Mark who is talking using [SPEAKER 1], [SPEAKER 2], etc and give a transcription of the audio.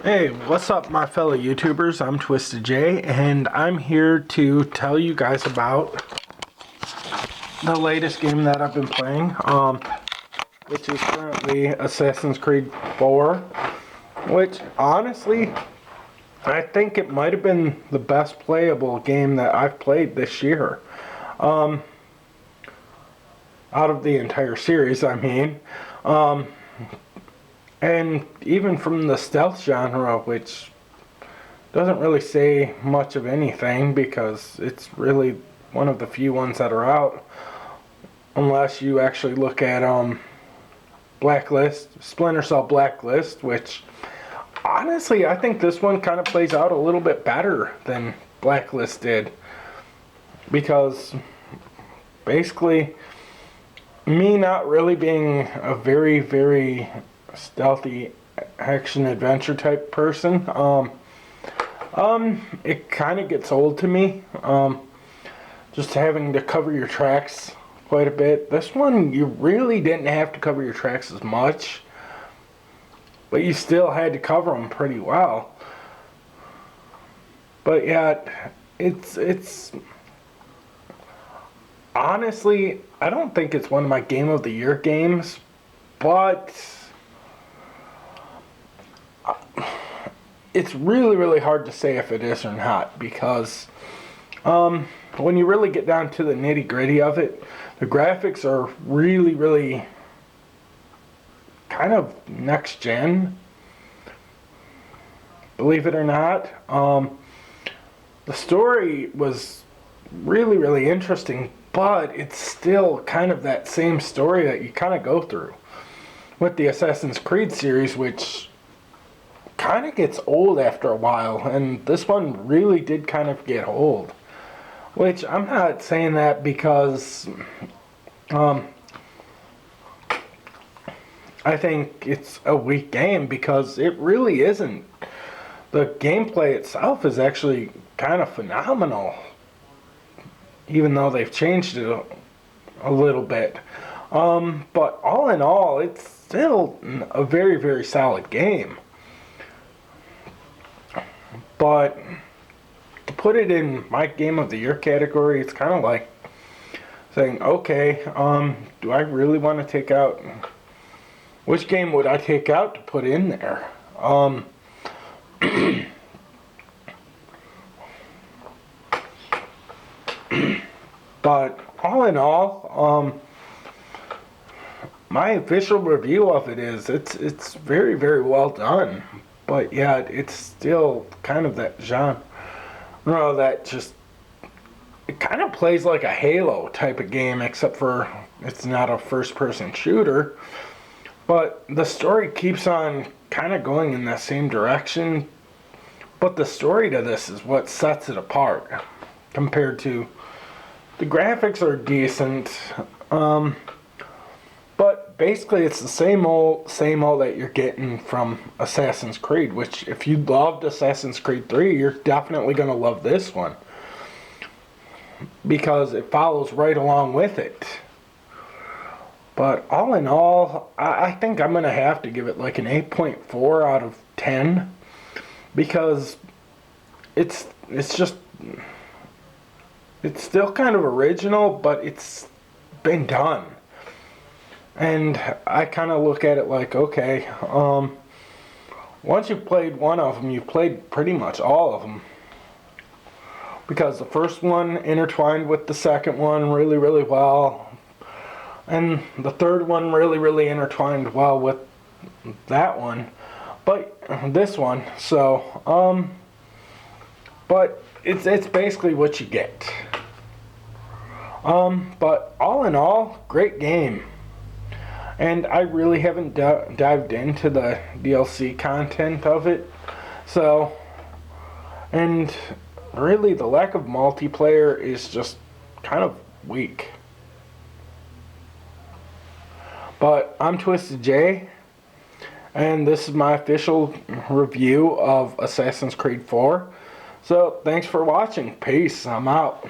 [SPEAKER 1] Hey, what's up my fellow YouTubers? I'm twystidj, and I'm here to tell you guys about the latest game that I've been playing, which is currently Assassin's Creed 4, which honestly, I think it might have been the best playable game that I've played this year. Out of the entire series, I mean. And even from the stealth genre, which doesn't really say much of anything because it's really one of the few ones that are out, unless you actually look at Splinter Cell Blacklist, which honestly I think this one kind of plays out a little bit better than Blacklist did, because basically me not really being a very stealthy action adventure type person, it kind of gets old to me, just having to cover your tracks quite a bit. This one you really didn't have to cover your tracks as much, but you still had to cover them pretty well. But yeah, it's honestly, I don't think it's one of my Game of the Year games, but it's really hard to say if it is or not, because when you really get down to the nitty gritty of it, the graphics are really kind of next gen, believe it or not. The story was really interesting, but it's still kind of that same story that you kind of go through with the Assassin's Creed series, which kind of gets old after a while, and this one really did kind of get old. Which I'm not saying that because I think it's a weak game, because it really isn't. The gameplay itself is actually kind of phenomenal, even though they've changed it a little bit. But all in all, it's still a very solid game. But to put it in my Game of the Year category, it's kind of like saying, okay, do I really want to take out, which game would I take out to put in there? But all in all, my official review of it is it's very well done. But yeah, it's still kind of that genre that just, it kind of plays like a Halo type of game, except for it's not a first-person shooter. But the story keeps on kind of going in that same direction. But the story to this is what sets it apart compared to, the graphics are decent, but basically it's the same old that you're getting from Assassin's Creed, which if you loved Assassin's Creed 3, you're definitely going to love this one, because it follows right along with it. But all in all, I think I'm going to have to give it like an 8.4 out of 10, because it's still kind of original, but it's been done. And I kind of look at it like, okay, once you've played one of them, you've played pretty much all of them. Because the first one intertwined with the second one really well. And the third one really intertwined well with that one. But this one, so, but it's basically what you get. But all in all, great game. And I really haven't dived into the DLC content of it. So, and really the lack of multiplayer is just kind of weak. But I'm twystidj, and this is my official review of Assassin's Creed 4. So, thanks for watching. Peace. I'm out.